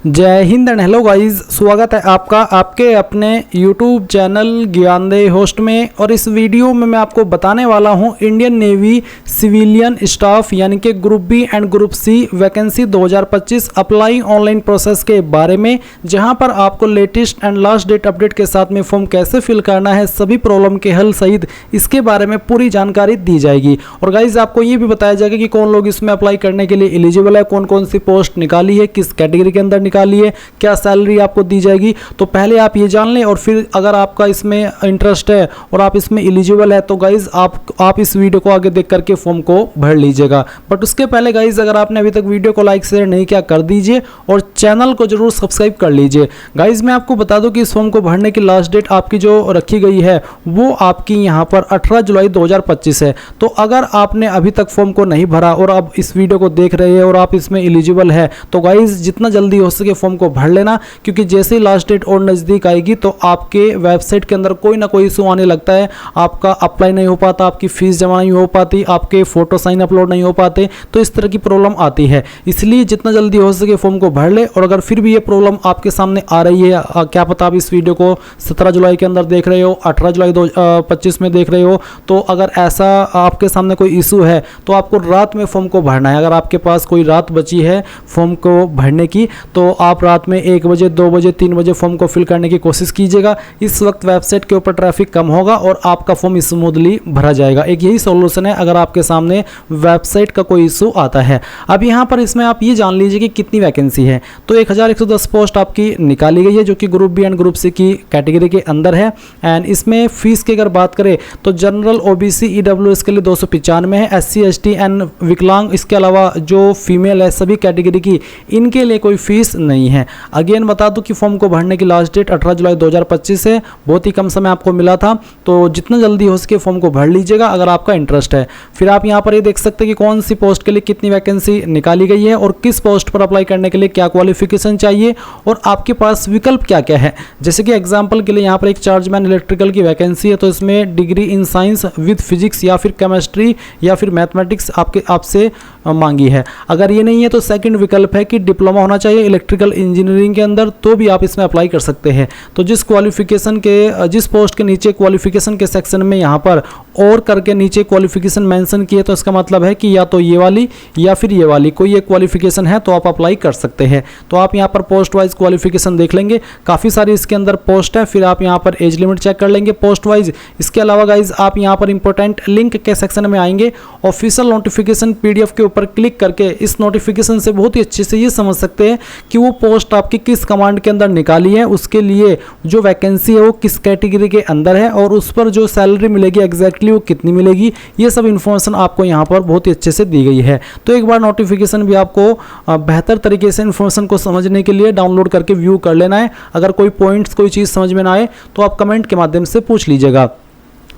जय Hind and hello guys, स्वागत है आपका आपके अपने YouTube चैनल ज्ञानदेह होस्ट में। और इस वीडियो में मैं आपको बताने वाला हूं इंडियन नेवी सिविलियन स्टाफ यानी कि group B and group C vacancy 2025 apply online process के बारे में, जहां पर आपको latest and last date update के साथ में फॉर्म कैसे फिल करना है, सभी प्रॉब्लम के हल सहित इसके बारे में पूरी जानकारी दी जाएगी। और गाइज आपको ये भी बताया जाएगा कि कौन लोग इसमें अप्लाई करने के लिए एलिजिबल है, कौन कौन सी पोस्ट निकाली है, किस कैटेगरी के अंदर निकाली है, क्या सैलरी आपको दी जाएगी। तो पहले आप ये जान लें और फिर अगर आपका इसमें इंटरेस्ट है और आप इसमें एलिजिबल है तो गाइज आप इस वीडियो को आगे देख करके फॉर्म को भर लीजिएगा। बट उसके पहले गाइज अगर आपने अभी तक वीडियो को लाइक शेयर नहीं किया कर दीजिए और चैनल को जरूर सब्सक्राइब कर लीजिए। गाइज मैं आपको बता दूं कि इस फॉर्म को भरने की लास्ट डेट आपकी जो रखी गई है वो आपकी यहाँ पर 18 जुलाई 2025 है। तो अगर आपने अभी तक फॉर्म को नहीं भरा और आप इस वीडियो को देख रहे हैं और आप इसमें एलिजिबल है तो गाइज जितना जल्दी हो सके फॉर्म को भर लेना, क्योंकि जैसे ही लास्ट डेट और नज़दीक आएगी तो आपके वेबसाइट के अंदर कोई ना कोई इशू आने लगता है, आपका अप्लाई नहीं हो पाता, आपकी फीस जमा नहीं हो पाती, आपके फोटो साइन अपलोड नहीं हो पाते, तो इस तरह की प्रॉब्लम आती है। इसलिए जितना जल्दी हो सके फॉर्म को भर ले। और अगर फिर भी ये प्रॉब्लम आपके सामने आ रही है, क्या पता आप इस वीडियो को 17 जुलाई के अंदर देख रहे हो, 18 जुलाई 2025 में देख रहे हो, तो अगर ऐसा आपके सामने कोई इशू है तो आपको रात में फॉर्म को भरना है। अगर आपके पास कोई रात बची है फॉर्म को भरने की तो आप रात में 1 बजे 2 बजे 3 बजे फॉर्म को फिल करने की कोशिश कीजिएगा। इस वक्त वेबसाइट के ऊपर ट्रैफिक कम होगा और आपका फॉर्म स्मूथली भरा जाएगा। एक यही सॉल्यूशन है अगर आपके सामने वेबसाइट का कोई इशू आता है। अब यहाँ पर इसमें आप ये जान लीजिए कि कितनी वैकेंसी है। तो 1110 पोस्ट आपकी निकाली गई है जो कि group B and group C की कैटेगरी के अंदर है। एंड इसमें फीस की अगर बात करें तो जनरल ओबीसी ईडब्ल्यूएस के लिए 295 है, SC ST एंड विकलांग इसके अलावा जो फीमेल है सभी कैटेगरी की इनके लिए कोई फीस नहीं है। अगेन बता दूं कि फॉर्म को भरने की लास्ट डेट 18 जुलाई 2025 है, बहुत ही कम समय आपको मिला था। तो जितना जल्दी हो सके फॉर्म को भर लीजिएगा अगर आपका इंटरेस्ट है। फिर आप यहाँ पर ये देख सकते हैं कि कौन सी पोस्ट के लिए कितनी वैकेंसी निकाली गई है और किस पोस्ट पर अप्लाई करने के लिए क्या क्वालिफिकेशन चाहिए और आपके पास विकल्प क्या क्या है। जैसे कि एग्जाम्पल के लिए यहाँ पर एक चार्जमैन इलेक्ट्रिकल की वैकेंसी है, तो इसमें degree in science with physics या फिर केमिस्ट्री या फिर मैथमेटिक्स आपसे मांगी है। अगर ये नहीं है तो सेकंड विकल्प है कि डिप्लोमा होना चाहिए इलेक्ट्रिकल इंजीनियरिंग के अंदर, तो भी आप इसमें अप्लाई कर सकते हैं। तो जिस पोस्ट के नीचे क्वालिफिकेशन के सेक्शन में यहाँ पर और करके नीचे क्वालिफिकेशन मेंशन किए तो इसका मतलब है कि या तो ये वाली या फिर ये वाली कोई एक क्वालिफिकेशन है तो आप अप्लाई कर सकते हैं। तो आप यहाँ पर पोस्ट वाइज क्वालिफिकेशन देख लेंगे, काफ़ी सारी इसके अंदर पोस्ट है। फिर आप यहाँ पर एज लिमिट चेक कर लेंगे पोस्ट वाइज। इसके अलावा गाइज आप यहाँ पर इंपॉर्टेंट लिंक के सेक्शन में आएंगे, ऑफिशियल नोटिफिकेशन PDF के ऊपर क्लिक करके इस नोटिफिकेशन से बहुत ही अच्छे से ये समझ सकते हैं कि वो पोस्ट आपकी किस कमांड के अंदर निकाली है, उसके लिए जो वैकेंसी है वो किस कैटेगरी के अंदर है और उस पर जो सैलरी मिलेगी एग्जैक्टली वो कितनी मिलेगी, ये सब इन्फॉर्मेशन आपको यहाँ पर बहुत ही अच्छे से दी गई है। तो एक बार नोटिफिकेशन भी आपको बेहतर तरीके से इन्फॉर्मेशन को समझने के लिए डाउनलोड करके व्यू कर लेना है। अगर कोई पॉइंट्स कोई चीज़ समझ में ना आए तो आप कमेंट के माध्यम से पूछ लीजिएगा।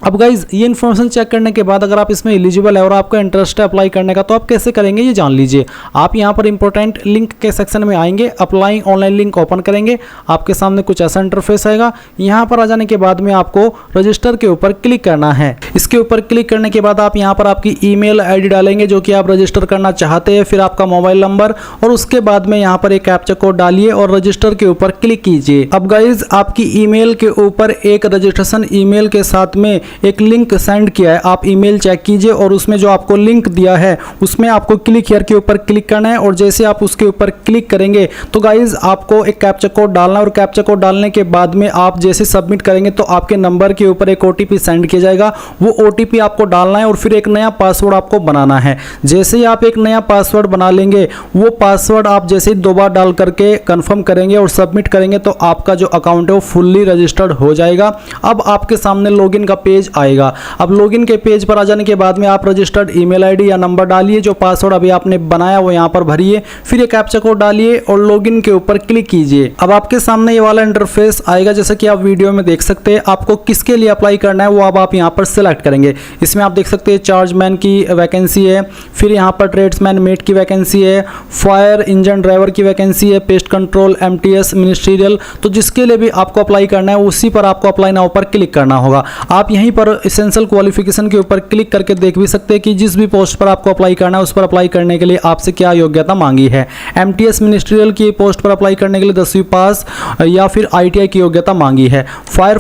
अब गाइज ये इन्फॉर्मेशन चेक करने के बाद अगर आप इसमें एलिजिबल है और आपका इंटरेस्ट है अप्लाई करने का तो आप कैसे करेंगे ये जान लीजिए। आप यहाँ पर इंपॉर्टेंट लिंक के सेक्शन में आएंगे, अप्लाई ऑनलाइन लिंक ओपन करेंगे, आपके सामने कुछ ऐसा इंटरफेस आएगा। यहाँ पर आ जाने के बाद में आपको रजिस्टर के ऊपर क्लिक करना है। इसके ऊपर क्लिक करने के बाद आप यहाँ पर आपकी ईमेल ID डालेंगे जो कि आप रजिस्टर करना चाहते हैं, फिर आपका मोबाइल नंबर और उसके बाद में यहाँ पर एक कैप्चा कोड डालिए और रजिस्टर के ऊपर क्लिक कीजिए। अब गाइज आपकी ईमेल के ऊपर एक रजिस्ट्रेशन ईमेल के साथ में एक लिंक सेंड किया है, आप ईमेल चेक कीजिए और उसमें जो आपको लिंक दिया है उसमें आपको क्लिक हियर के ऊपर क्लिक करना है। और जैसे आप उसके ऊपर क्लिक करेंगे तो गाइज आपको एक कैप्चा कोड डालना है और कैप्चा कोड डालने के बाद में आप जैसे सबमिट करेंगे तो आपके नंबर के ऊपर एक OTP सेंड किया जाएगा। वो OTP आपको डालना है और फिर एक नया पासवर्ड आपको बनाना है। जैसे ही आप एक नया पासवर्ड बना लेंगे वो पासवर्ड आप जैसे ही 2 बार डाल करके कंफर्म करेंगे और सबमिट करेंगे तो आपका जो अकाउंट है वो फुल्ली रजिस्टर्ड हो जाएगा। अब आपके सामने लॉगिन का पेज आएगा। अब लॉगिन के पेज पर आ जाने के बाद में आप रजिस्टर्ड ईमेल ID या नंबर डालिए, जो पासवर्ड अभी आपने बनाया वो यहाँ पर भरिए, फिर एक कैप्चा कोड डालिए और लॉगिन के ऊपर क्लिक कीजिए। अब आपके सामने ये वाला इंटरफेस आएगा जैसा कि आप वीडियो में देख सकते हैं। आपको किसके लिए अप्लाई करना है वो अब आप यहाँ पर सिलेक्ट करेंगे। इसमें आप देख सकते हैं चार्जमैन की वैकेंसी है, फिर यहाँ पर ट्रेड्समैन मेट की वैकेंसी है, फायर इंजन ड्राइवर की वैकेंसी है, पेस्ट कंट्रोल MTS मिनिस्ट्रियल। तो जिसके लिए भी आपको अप्लाई करना है उसी पर आपको अप्लाई नाउ पर क्लिक करना होगा। आप यहीं यहीं पर एसेंशियल क्वालिफिकेशन के ऊपर क्लिक करके देख भी सकते हैं कि जिस भी पोस्ट पर आपको अप्लाई करना है उस पर अप्लाई करने के लिए आपसे क्या योग्यता मांगी है। एमटीएस मिनिस्ट्रियल की पोस्ट पर अप्लाई करने के लिए 10वीं पास या फिर आईटीआई की योग्यता मांगी है। फायर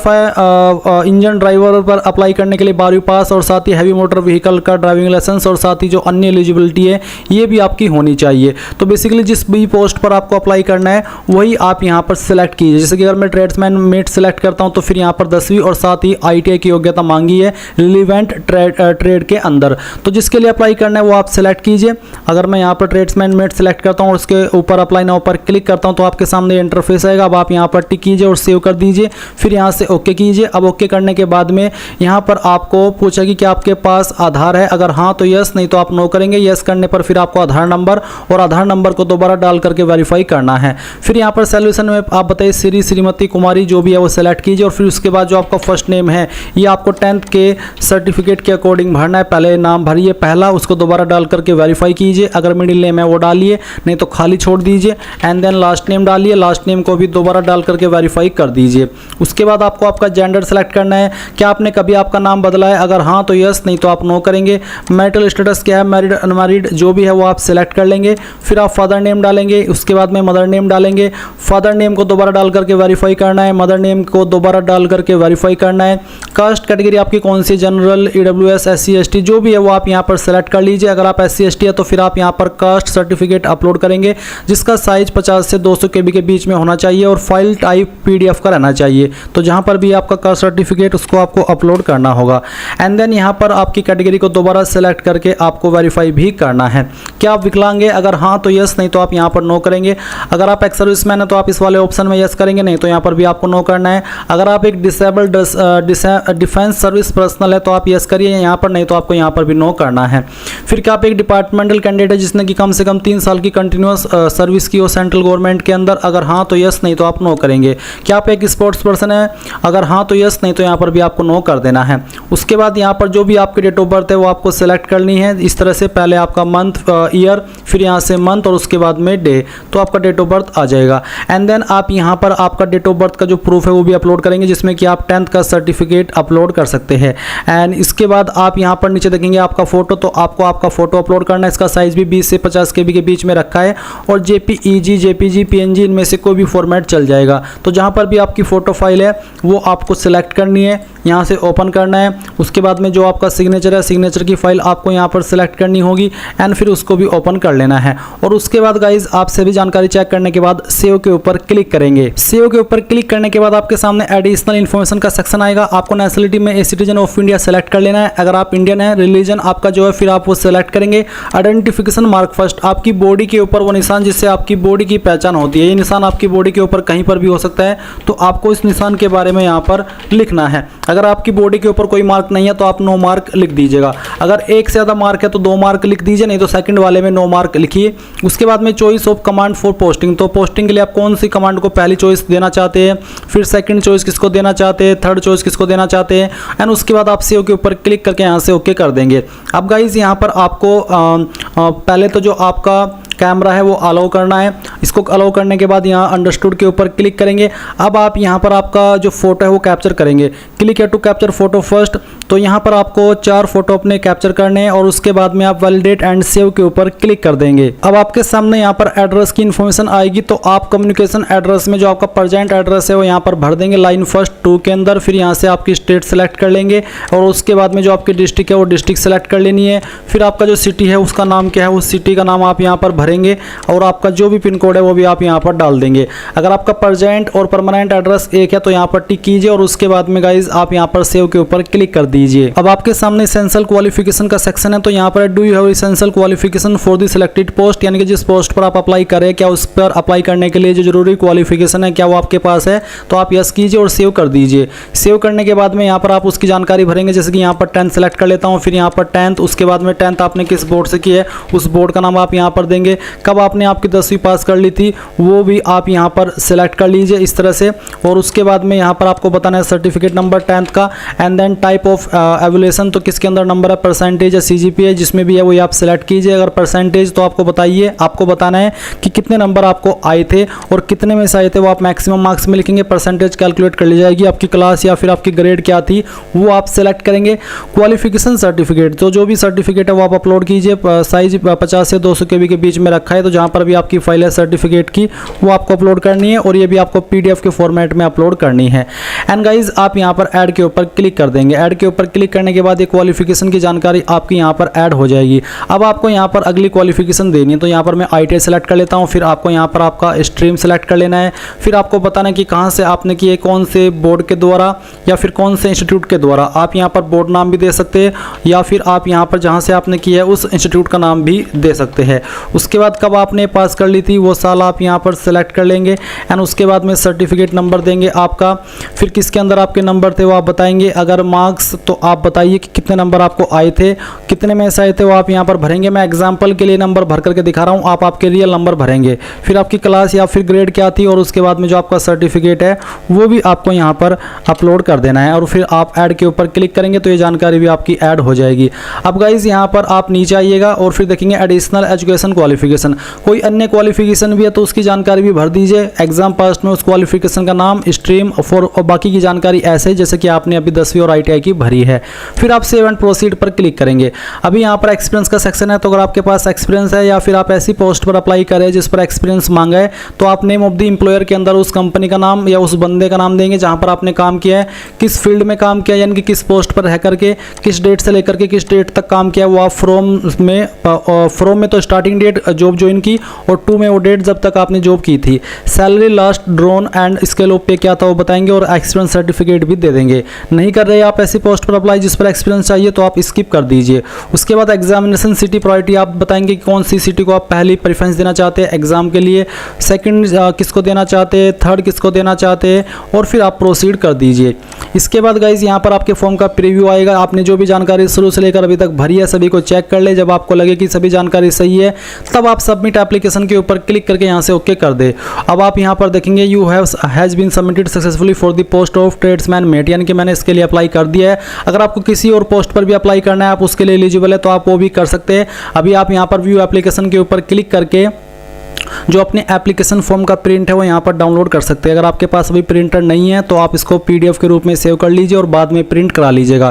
इंजन ड्राइवर पर अप्लाई करने के लिए 12वीं पास और साथ ही हैवी मोटर व्हीकल का ड्राइविंग लाइसेंस और साथ ही जो अन्य एलिजिबिलिटी है ये भी आपकी होनी चाहिए। तो बेसिकली जिस भी पोस्ट पर आपको अप्लाई करना है वही आप यहाँ पर सिलेक्ट कीजिए। जैसे कि अगर मैं ट्रेड्समैन मेट सेलेक्ट करता हूँ तो फिर यहाँ पर 10वीं और साथ ही आईटीआई की योग्यता मांगी है रिलीवेंट ट्रेड के अंदर। तो जिसके लिए अप्लाई करना है वो आप सिलेक्ट कीजिए। अगर मैं यहाँ पर ट्रेड्समैन मेट सेलेक्ट करता हूँ और उसके ऊपर अप्लाई नाउ पर क्लिक करता हूँ तो आपके सामने इंटरफेस आएगा। अब आप यहाँ पर टिक कीजिए और सेव कर दीजिए, फिर यहाँ से ओके कीजिए। अब ओके करने के बाद में यहाँ पर आपको पूछा कि क्या आपके पास आधार है, अगर हाँ तो यस, नहीं तो आप नो करेंगे। यस करने पर फिर आपको आधार नंबर और आधार नंबर को दोबारा डाल करके वेरीफाई करना है। फिर यहाँ पर सॉल्यूशन में आप बताइए श्री श्रीमती कुमारी जो भी है वो सेलेक्ट कीजिए और फिर उसके बाद जो आपका फर्स्ट नेम है ये आपको 10th के सर्टिफिकेट के अकॉर्डिंग भरना है। पहले नाम भरिए पहला, उसको दोबारा डाल करके वेरीफाई कीजिए। अगर मिडिल नेम है वो डालिए, नहीं तो खाली छोड़ दीजिए। एंड देन लास्ट नेम डालिए, लास्ट नेम को भी दोबारा डाल करके वेरीफाई कर दीजिए। उसके बाद आपको आपका जेंडर सेलेक्ट करना है, क्या आपने कभी आपका नाम बदला है, अगर हाँ तो यस, नहीं तो आप नो करेंगे। मैरिटल स्टेटस क्या है, मैरिड अनमैरिड जो भी है वो आप सेलेक्ट कर लेंगे। फिर आप फादर नेम डालेंगे, उसके बाद में मदर नेम डालेंगे। फादर नेम को दोबारा डाल करके वेरीफाई करना है, मदर नेम को दोबारा डाल करके वेरीफाई करना है। कास्ट कैटेगरी आपकी कौन सी, जनरल, ईडब्ल्यूएस, एससी एसटी जो भी है वो आप यहाँ पर सेलेक्ट कर लीजिए। अगर आप एससी एसटी है तो फिर आप यहाँ पर कास्ट सर्टिफिकेट अपलोड करेंगे जिसका साइज 50 से 200 KB के बीच में होना चाहिए और फाइल टाइप PDF का रहना चाहिए। तो जहाँ पर भी आपका कास्ट सर्टिफिकेट उसको आपको अपलोड करना होगा। एंड देन यहाँ पर आपकी कैटेगरी को दोबारा सेलेक्ट करके आपको वेरीफाई भी करना है। क्या आप विकलांग है, अगर हाँ तो यस, नहीं तो आप यहाँ पर नो करेंगे। अगर आप एक सर्विसमैन है तो आप इस वाले ऑप्शन में यस करेंगे, नहीं तो यहाँ पर भी आपको नो करना है। अगर आप एक डिसेबल्ड डिफेंस सर्विस पर्सनल है तो आप यस करिए यहाँ पर, नहीं तो आपको यहाँ पर भी नो करना है। फिर क्या आप एक डिपार्टमेंटल कैंडिडेट है जिसने कि कम से कम 3 साल की कंटिन्यूस सर्विस की हो सेंट्रल गवर्नमेंट के अंदर, अगर हाँ तो यस, नहीं तो आप नो करेंगे। क्या आप एक स्पोर्ट्स पर्सन है, अगर हाँ तो यस, नहीं तो यहाँ पर भी आपको नो कर देना है। उसके बाद यहाँ पर जो भी आपकी डेट ऑफ बर्थ है वो आपको सेलेक्ट करनी है। इस तरह से पहले आपका मंथ, ईयर, फिर यहाँ से मंथ और उसके बाद में डे, तो आपका डेट ऑफ बर्थ आ जाएगा। एंड देन आप यहाँ पर आपका डेट ऑफ बर्थ का जो प्रूफ है वो भी अपलोड करेंगे जिसमें कि आप 10th का सर्टिफिकेट अपलोड कर सकते हैं। एंड इसके बाद आप यहाँ पर नीचे देखेंगे आपका फोटो, तो आपको आपका फोटो अपलोड करना है। इसका साइज भी 20 से 50 KB के बीच में रखा है और JPEG, JPG, PNG इनमें से कोई भी फॉर्मेट चल जाएगा। तो जहाँ पर भी आपकी फ़ोटो फाइल है वो आपको सिलेक्ट करनी है, यहाँ से ओपन करना है। उसके बाद में जो आपका सिग्नेचर है, सिग्नेचर की फाइल आपको यहाँ पर सिलेक्ट करनी होगी एंड फिर उसको भी ओपन कर लेना है। और उसके बाद गाइज आप सभी जानकारी चेक करने के बाद सेव के ऊपर क्लिक करेंगे। सेव के ऊपर क्लिक करने के बाद आपके सामने एडिशनल इन्फॉर्मेशन का सेक्शन आएगा। आपको नेशनलिटी में a citizen of India select कर लेना है। अगर आप इंडियन है, रिलीजन आपका जो है फिर आप वो सेलेक्ट करेंगे। आइडेंटिफिकेशन मार्क फर्स्ट, आपकी बॉडी के ऊपर वो निशान जिससे आपकी बॉडी की पहचान होती है, ये निशान आपकी बॉडी के ऊपर कहीं पर भी हो सकता है, तो आपको इस निशान के बारे में यहाँ पर लिखना है। अगर आपकी बॉडी के ऊपर कोई मार्क नहीं है तो आप नो मार्क लिख दीजिएगा। अगर एक से ज़्यादा मार्क है तो 2 मार्क लिख दीजिए, नहीं तो सेकंड वाले में नो मार्क लिखिए। उसके बाद में choice of command for posting, तो पोस्टिंग के लिए आप कौन सी कमांड को पहली चॉइस देना चाहते हैं, फिर सेकंड चॉइस किसको देना चाहते हैं, थर्ड चॉइस किसको देना चाहते हैं। एंड उसके बाद आप सेव के ऊपर क्लिक करके यहाँ से ओके कर देंगे। अब गाइज यहाँ पर आपको पहले तो जो आपका कैमरा है वो अलाउ करना है। इसको अलाउ करने के बाद यहाँ अंडरस्टूड के ऊपर क्लिक करेंगे। अब आप यहाँ पर आपका जो फोटो है वो कैप्चर करेंगे। क्लिक है टू कैप्चर फोटो फर्स्ट, तो यहाँ पर आपको 4 फोटो अपने कैप्चर करने हैं और उसके बाद में आप वैलिडेट एंड सेव के ऊपर क्लिक कर देंगे। अब आपके सामने यहाँ पर एड्रेस की इन्फॉर्मेशन आएगी, तो आप कम्युनिकेशन एड्रेस में जो आपका प्रेजेंट एड्रेस है वो यहाँ पर भर देंगे लाइन फर्स्ट 2 के अंदर। फिर यहाँ से आपकी स्टेट सेलेक्ट कर लेंगे और उसके बाद में जो आपकी डिस्ट्रिक्ट है वो डिस्ट्रिक्ट सेलेक्ट कर लेनी है। फिर आपका जो सिटी है उसका नाम क्या है, उस सिटी का नाम आप यहाँ पर भरेंगे और आपका जो भी पिन कोड है वो भी आप यहाँ पर डाल देंगे। अगर आपका प्रेजेंट और परमानेंट एड्रेस एक है तो यहाँ पर टिक कीजिए और उसके बाद में गाइज आप यहाँ पर सेव के ऊपर क्लिक कर दीजिए। अब आपके सामने एसेंशियल क्वालिफिकेशन का सेक्शन है, तो यहाँ पर do you have essential qualification for the selected post, यानी कि जिस पोस्ट पर आप अप्लाई करें क्या उस पर अप्लाई करने के लिए जो जरूरी क्वालिफिकेशन है क्या वो आपके पास है, तो आप यस कीजिए और सेव कर दीजिए। सेव करने के बाद में यहाँ पर आप उसकी जानकारी भरेंगे, जैसे कि यहाँ पर 10th सेलेक्ट कर लेता हूँ, फिर यहाँ पर 10th, उसके बाद में 10th आपने किस बोर्ड से की है उस बोर्ड का नाम आप यहाँ पर देंगे। कब आपने आपकी 10वीं पास कर ली थी वो भी आप यहाँ पर सिलेक्ट कर लीजिए इस तरह से। और उसके बाद में यहाँ पर आपको बताना है सर्टिफिकेट नंबर 10th का एंड देन टाइप ऑफ एवुलेशन तो किसके अंदर नंबर है, परसेंटेज या CGPA है, जिसमें भी है वही आप सेलेक्ट कीजिए। अगर परसेंटेज तो आपको बताइए, आपको बताना है कि कितने नंबर आपको आए थे और कितने में से आए थे, वो आप मैक्सिमम मार्क्स में लिखेंगे। परसेंटेज कैलकुलेट कर ली जाएगी, आपकी क्लास या फिर आपकी ग्रेड क्या थी वो आप सेलेक्ट करेंगे। क्वालिफिकेशन सर्टिफिकेट, तो जो भी सर्टिफिकेट है वो आप अपलोड कीजिए। साइज 50 से 200 KB के बीच में रखा है, तो जहाँ पर भी आपकी फाइल है सर्टिफिकेट की वो आपको अपलोड करनी है और ये भी आपको PDF के फॉर्मेट में अपलोड करनी है। एंड गाइज आप यहाँ पर ऐड के ऊपर क्लिक कर देंगे। ऐड के ऊपर क्लिक करने के बाद ये क्वालिफिकेशन की जानकारी आपकी यहाँ पर ऐड हो जाएगी। अब आपको यहाँ पर अगली क्वालिफिकेशन देनी है, तो यहाँ पर मैं ITI सेलेक्ट कर लेता हूँ। फिर आपको यहाँ पर आपका स्ट्रीम सेलेक्ट कर लेना है। फिर आपको बताना है कि कहाँ से आपने किए, कौन से बोर्ड के द्वारा या फिर कौन से इंस्टीट्यूट के द्वारा। आप यहाँ पर बोर्ड नाम भी दे सकते हैं या फिर आप यहाँ पर जहाँ से आपने किया है उस इंस्टीट्यूट का नाम भी दे सकते हैं। उसके बाद कब आपने पास कर ली थी वो साल आप यहाँ पर सेलेक्ट कर लेंगे। एंड उसके बाद में सर्टिफिकेट नंबर देंगे आपका। फिर किसके अंदर आपके नंबर थे वो आप बताएंगे। अगर मार्क्स तो आप बताइए कि कितने नंबर आपको आए थे, कितने में से आए थे वो आप यहाँ पर भरेंगे। मैं एग्जांपल के लिए नंबर भर करके दिखा रहा हूँ, आप आपके रियल नंबर भरेंगे। फिर आपकी क्लास या फिर ग्रेड क्या थी और उसके बाद में जो आपका सर्टिफिकेट है वो भी आपको यहाँ पर अपलोड कर देना है। और फिर आप ऐड के ऊपर क्लिक करेंगे तो ये जानकारी भी आपकी ऐड हो जाएगी। अब गाइज यहाँ पर आप नीचे आइएगा और फिर देखेंगे एडिशनल एजुकेशन क्वालिफिकेशन, कोई अन्य क्वालिफिकेशन भी है तो उसकी जानकारी भी भर दीजिए। एग्जाम पास में उस क्वालिफिकेशन का नाम, स्ट्रीम और बाकी की जानकारी ऐसे जैसे कि आपने अभी 10वीं और ITI की भरी है। फिर आप सेव एंड प्रोसीड पर क्लिक करेंगे। अभी यहाँ पर एक्सपीरियंस का सेक्शन है, तो अगर आपके पास एक्सपीरियंस है या फिर आप ऐसी पोस्ट पर अप्लाई करें जिस पर एक्सपीरियंस मांगा है, तो आप नेम ऑफ द एम्प्लॉयर के अंदर उस कंपनी का नाम या उस बंदे का नाम देंगे जहाँ पर आपने काम किया है, किस फील्ड में काम किया है, यानी कि किस पोस्ट पर रह करके किस डेट से लेकर के किस डेट तक काम किया, वो आप फ्रॉम में तो स्टार्टिंग डेट जॉब ज्वाइन की और 2 में वो डेट जब तक आपने जॉब की थी। Salary last drawn and scale of पे क्या था वो बताएंगे और एक्सपीरियंस सर्टिफिकेट भी दे देंगे। नहीं कर रहे आप ऐसी पोस्ट पर अप्लाई जिस पर एक्सपीरियंस चाहिए तो आप स्किप कर दीजिए। उसके बाद एग्जामिनेशन सिटी प्रायोरिटी आप बताएंगे कि कौन सी सिटी को आप पहली प्रेफरेंस देना चाहते हैं एग्जाम के लिए, सेकंड किसको देना चाहते हैं, थर्ड किसको देना चाहते हैं, और फिर आप प्रोसीड कर दीजिए। इसके बाद गाइज यहाँ पर आपके फॉर्म का प्रीव्यू आएगा। आपने जो भी जानकारी शुरू से लेकर अभी तक भरी है सभी को चेक कर ले। जब आपको लगे कि सभी जानकारी सही है तब आप सबमिट एप्लीकेशन के ऊपर क्लिक करके यहाँ से ओके कर दे। अब आप यहाँ पर देखेंगे you has been submitted successfully for the post of tradesman mate, यानी कि मैंने इसके लिए अप्लाई कर दिया है। अगर आपको किसी और पोस्ट पर भी अप्लाई करना है, आप उसके लिए एलिजिबल है तो आप वो भी कर सकते हैं। अभी आप यहाँ पर व्यू एप्लीकेशन के ऊपर क्लिक करके जो अपने एप्लीकेशन फॉर्म का प्रिंट है वो यहाँ पर डाउनलोड कर सकते हैं। अगर आपके पास अभी प्रिंटर नहीं है तो आप इसको PDF के रूप में सेव कर लीजिए और बाद में प्रिंट करा लीजिएगा।